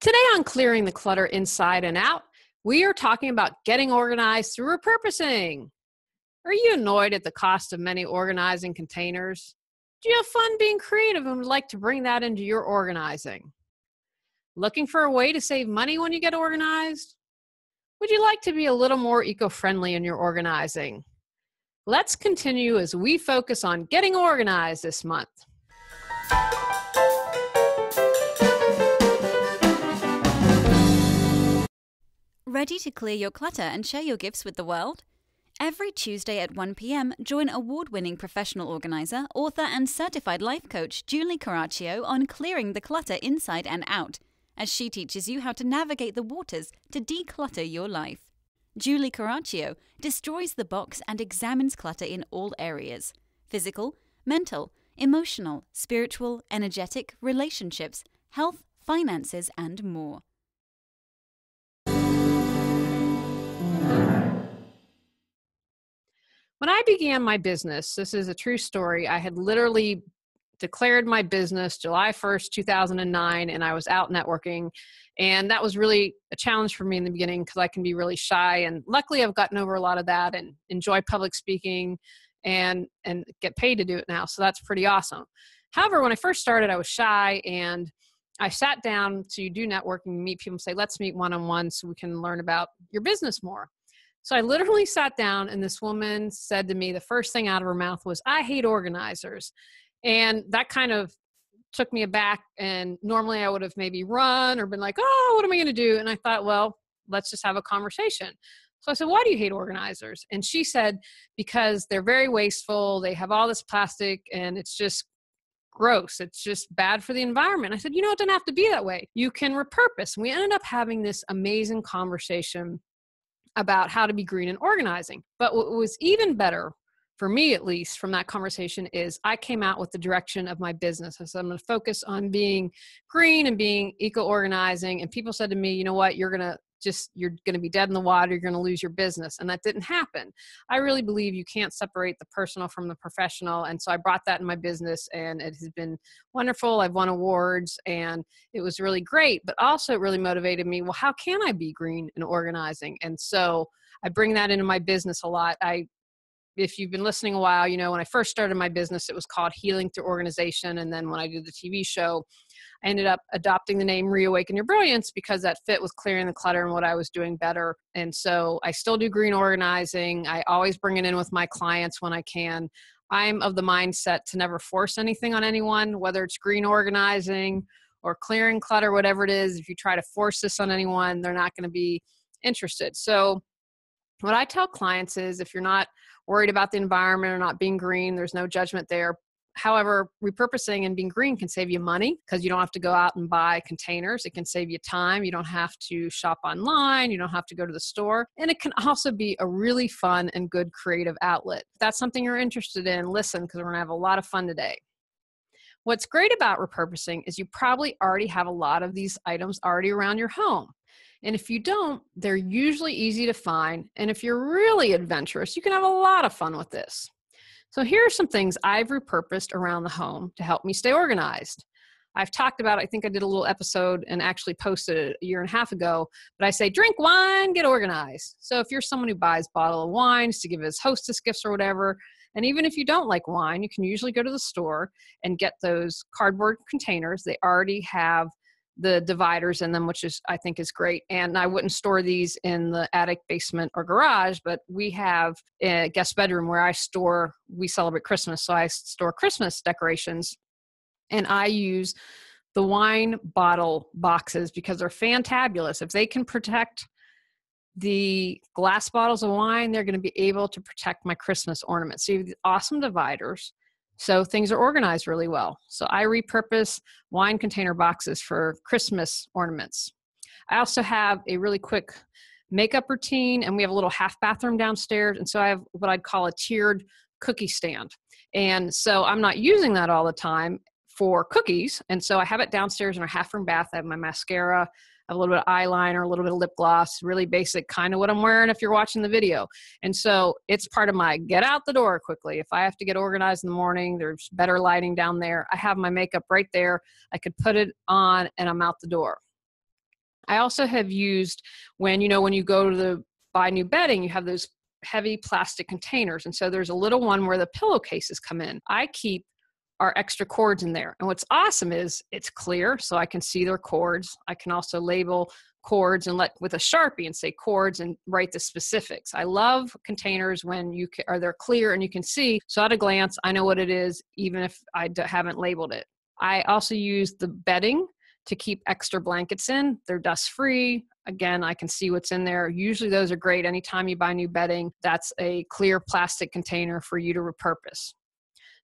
Today on Clearing the Clutter Inside and Out, we are talking about getting organized through repurposing. Are you annoyed at the cost of many organizing containers? Do you have fun being creative and would like to bring that into your organizing? Looking for a way to save money when you get organized? Would you like to be a little more eco-friendly in your organizing? Let's continue as we focus on getting organized this month. Ready to clear your clutter and share your gifts with the world? Every Tuesday at 1 p.m., join award-winning professional organizer, author, and certified life coach Julie Coraccio on clearing the clutter inside and out, as she teaches you how to navigate the waters to declutter your life. Julie Coraccio destroys the box and examines clutter in all areas: physical, mental, emotional, spiritual, energetic, relationships, health, finances, and more. When I began my business, this is a true story, I had literally declared my business July 1st, 2009, and I was out networking. And that was really a challenge for me in the beginning because I can be really shy. And luckily, I've gotten over a lot of that and enjoy public speaking and get paid to do it now. So that's pretty awesome. However, when I first started, I was shy and I sat down to do networking, meet people and say, let's meet one-on-one so we can learn about your business more. So I literally sat down and this woman said to me, the first thing out of her mouth was, I hate organizers. And that kind of took me aback. And normally I would have maybe run or been like, oh, what am I going to do? And I thought, well, let's just have a conversation. So I said, why do you hate organizers? And she said, because they're very wasteful. They have all this plastic and it's just gross. It's just bad for the environment. I said, it doesn't have to be that way. You can repurpose. And we ended up having this amazing conversation about how to be green and organizing. But what was even better, for me at least, from that conversation is I came out with the direction of my business. I said, I'm going to focus on being green and being eco-organizing. And people said to me, you know what, you're going to be dead in the water. You're going to lose your business. And that didn't happen. I really believe you can't separate the personal from the professional. And so I brought that in my business and it has been wonderful. I've won awards and it was really great, but also it really motivated me. Well, how can I be green and organizing? And so I bring that into my business a lot. If you've been listening a while, when I first started my business, it was called Healing Through Organization. And then when I did the TV show, I ended up adopting the name Reawaken Your Brilliance because that fit with clearing the clutter and what I was doing better. And so I still do green organizing. I always bring it in with my clients when I can. I'm of the mindset to never force anything on anyone, whether it's green organizing or clearing clutter, whatever it is. If you try to force this on anyone, they're not going to be interested. So what I tell clients is if you're not worried about the environment or not being green, there's no judgment there. However, repurposing and being green can save you money because you don't have to go out and buy containers. It can save you time. You don't have to shop online. You don't have to go to the store. And it can also be a really fun and good creative outlet. If that's something you're interested in, listen, because we're going to have a lot of fun today. What's great about repurposing is you probably already have a lot of these items already around your home. And if you don't, they're usually easy to find. And if you're really adventurous, you can have a lot of fun with this. So here are some things I've repurposed around the home to help me stay organized. I've talked about, I think I did a little episode and actually posted it a year and a half ago, but I say, drink wine, get organized. So if you're someone who buys a bottle of wines to give as hostess gifts or whatever, and even if you don't like wine, you can usually go to the store and get those cardboard containers. They already have the dividers in them, which I think is great. And I wouldn't store these in the attic, basement, or garage, but we have a guest bedroom where we celebrate Christmas. So I store Christmas decorations and I use the wine bottle boxes because they're fantabulous. If they can protect the glass bottles of wine, they're going to be able to protect my Christmas ornaments. So you have these awesome dividers. So things are organized really well. So I repurpose wine container boxes for Christmas ornaments. I also have a really quick makeup routine and we have a little half bathroom downstairs. And so I have what I'd call a tiered cookie stand. And so I'm not using that all the time for cookies. And so I have it downstairs in our half room bath. I have my mascara, a little bit of eyeliner, a little bit of lip gloss, really basic, kind of what I'm wearing if you're watching the video. And so it's part of my get out the door quickly. If I have to get organized in the morning, there's better lighting down there. I have my makeup right there. I could put it on and I'm out the door. I also have used when you go to buy new bedding, you have those heavy plastic containers. And so there's a little one where the pillowcases come in. I keep our extra cords in there. And what's awesome is it's clear, so I can see their cords. I can also label cords and with a Sharpie and say cords and write the specifics. I love containers when they're clear and you can see. So at a glance, I know what it is, even if I haven't labeled it. I also use the bedding to keep extra blankets in. They're dust free. Again, I can see what's in there. Usually those are great. Anytime you buy new bedding, that's a clear plastic container for you to repurpose.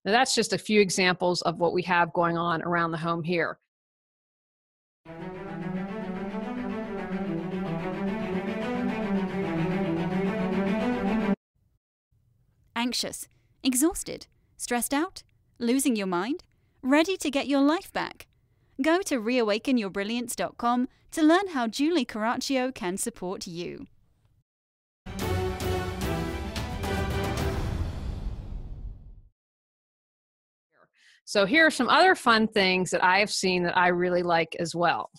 Now that's just a few examples of what we have going on around the home here. Anxious, exhausted, stressed out, losing your mind, ready to get your life back? Go to reawakenyourbrilliance.com to learn how Julie Coraccio can support you. So here are some other fun things that I have seen that I really like as well.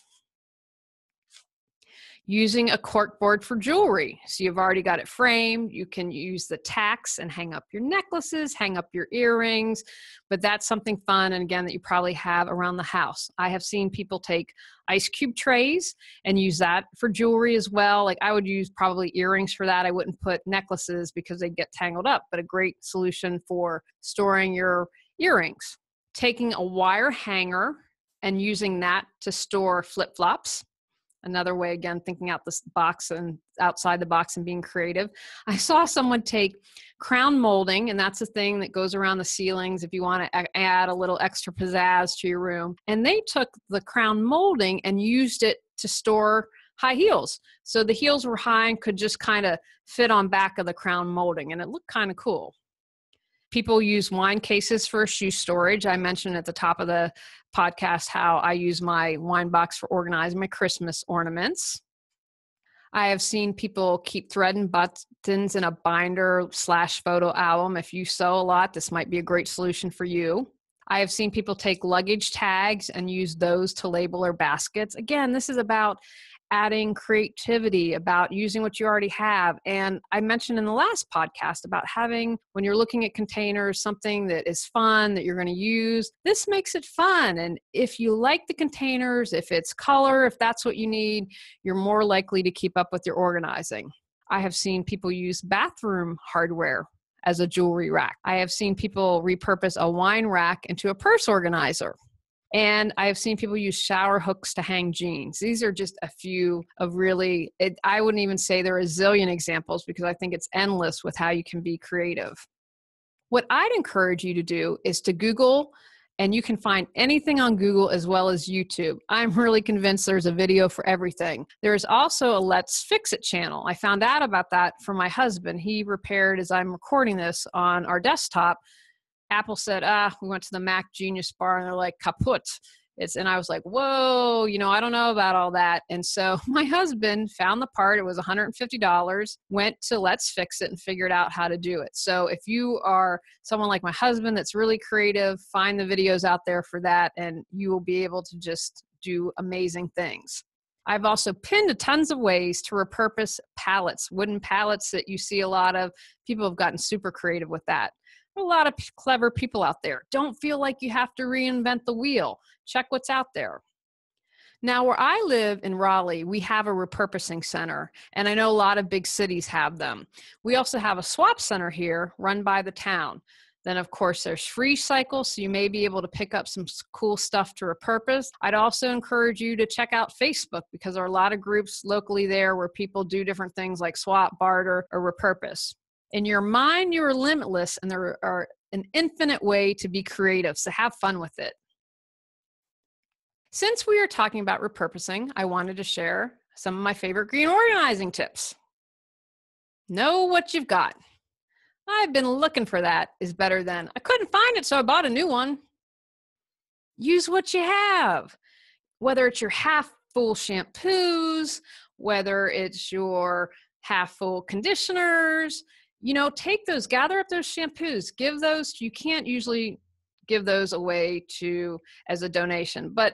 Using a cork board for jewelry. So you've already got it framed. You can use the tacks and hang up your necklaces, hang up your earrings, but that's something fun, and again, that you probably have around the house. I have seen people take ice cube trays and use that for jewelry as well. Like I would use probably earrings for that. I wouldn't put necklaces because they get tangled up, but a great solution for storing your earrings. Taking a wire hanger and using that to store flip-flops. Another way, again, thinking out this box and outside the box and being creative. I saw someone take crown molding, and that's a thing that goes around the ceilings if you want to add a little extra pizzazz to your room. And they took the crown molding and used it to store high heels. So the heels were high and could just kind of fit on back of the crown molding, and it looked kind of cool. People use wine cases for shoe storage. I mentioned at the top of the podcast how I use my wine box for organizing my Christmas ornaments. I have seen people keep thread and buttons in a binder/photo album. If you sew a lot, this might be a great solution for you. I have seen people take luggage tags and use those to label their baskets. Again, this is about adding creativity, about using what you already have. And I mentioned in the last podcast about having, when you're looking at containers, something that is fun that you're going to use. This makes it fun. And if you like the containers, if it's color, if that's what you need, you're more likely to keep up with your organizing. I have seen people use bathroom hardware as a jewelry rack. I have seen people repurpose a wine rack into a purse organizer. And I've seen people use shower hooks to hang jeans. These are just a few of I wouldn't even say there are a zillion examples because I think it's endless with how you can be creative. What I'd encourage you to do is to Google, and you can find anything on Google as well as YouTube. I'm really convinced there's a video for everything. There's also a Let's Fix It channel. I found out about that from my husband. He repaired, as I'm recording this on our desktop, Apple said, we went to the Mac Genius Bar and they're like, kaput. And I was like, whoa, I don't know about all that. And so my husband found the part. It was $150, went to Let's Fix It and figured out how to do it. So if you are someone like my husband that's really creative, find the videos out there for that, and you will be able to just do amazing things. I've also pinned tons of ways to repurpose pallets, wooden pallets that you see a lot of. People have gotten super creative with that. There are a lot of clever people out there. Don't feel like you have to reinvent the wheel. Check what's out there. Now, where I live in Raleigh, we have a repurposing center, and I know a lot of big cities have them. We also have a swap center here run by the town. Then, of course, there's free cycle, so you may be able to pick up some cool stuff to repurpose. I'd also encourage you to check out Facebook because there are a lot of groups locally there where people do different things like swap, barter, or repurpose. In your mind, you are limitless, and there are an infinite way to be creative, so have fun with it. Since we are talking about repurposing, I wanted to share some of my favorite green organizing tips. Know what you've got. I've been looking for that is better than, I couldn't find it, so I bought a new one. Use what you have, whether it's your half-full shampoos, whether it's your half-full conditioners. Gather up those shampoos, give those. You can't usually give those away as a donation, but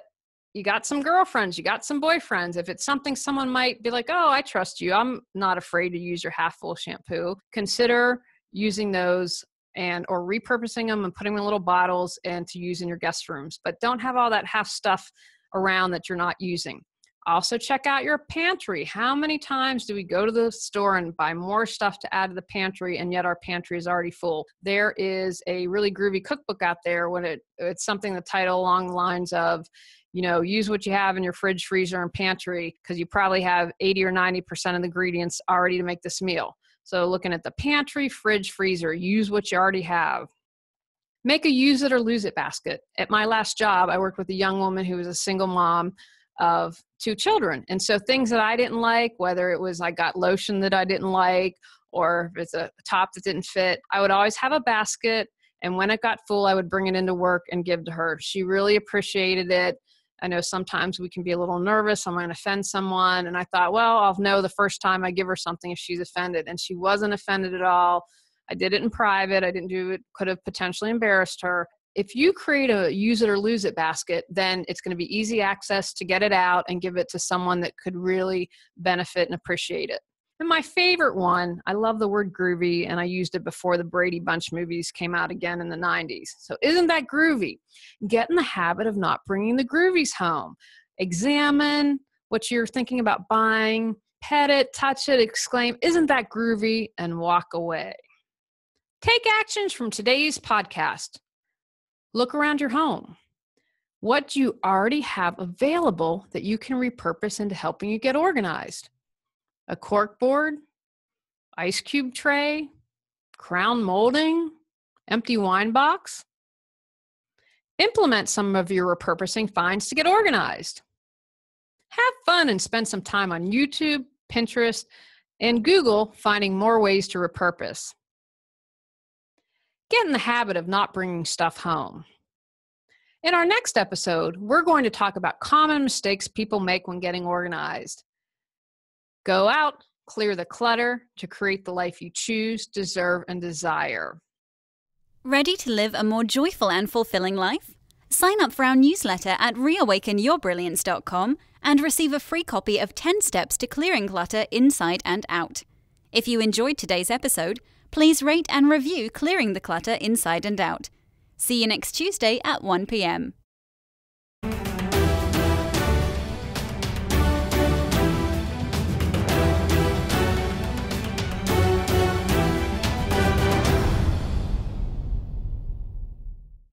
you got some girlfriends, you got some boyfriends. If it's something someone might be like, oh, I trust you, I'm not afraid to use your half full shampoo, consider using those or repurposing them and putting them in little bottles and to use in your guest rooms. But don't have all that half stuff around that you're not using. Also check out your pantry. How many times do we go to the store and buy more stuff to add to the pantry, and yet our pantry is already full? There is a really groovy cookbook out there when it's something, the title along the lines of, use what you have in your fridge, freezer, and pantry, because you probably have 80 or 90% of the ingredients already to make this meal. So looking at the pantry, fridge, freezer, use what you already have. Make a use it or lose it basket. At my last job, I worked with a young woman who was a single mom of 2 children. And so things that I didn't like, whether it was I got lotion that I didn't like, or if it's a top that didn't fit, I would always have a basket. And when it got full, I would bring it into work and give to her. She really appreciated it. I know sometimes we can be a little nervous. I'm going to offend someone. And I thought, well, I'll know the first time I give her something if she's offended. And she wasn't offended at all. I did it in private. I didn't do it, could have potentially embarrassed her. If you create a use it or lose it basket, then it's going to be easy access to get it out and give it to someone that could really benefit and appreciate it. And my favorite one, I love the word groovy, and I used it before the Brady Bunch movies came out again in the 90s. So isn't that groovy? Get in the habit of not bringing the groovies home. Examine what you're thinking about buying, pet it, touch it, exclaim, isn't that groovy, and walk away. Take actions from today's podcast. Look around your home. What do you already have available that you can repurpose into helping you get organized? A cork board, ice cube tray, crown molding, empty wine box? Implement some of your repurposing finds to get organized. Have fun and spend some time on YouTube, Pinterest, and Google finding more ways to repurpose. Get in the habit of not bringing stuff home. In our next episode, we're going to talk about common mistakes people make when getting organized. Go out, clear the clutter to create the life you choose, deserve, and desire. Ready to live a more joyful and fulfilling life? Sign up for our newsletter at reawakenyourbrilliance.com and receive a free copy of 10 Steps to Clearing Clutter Inside and Out. If you enjoyed today's episode, please rate and review Clearing the Clutter Inside and Out. See you next Tuesday at 1 p.m.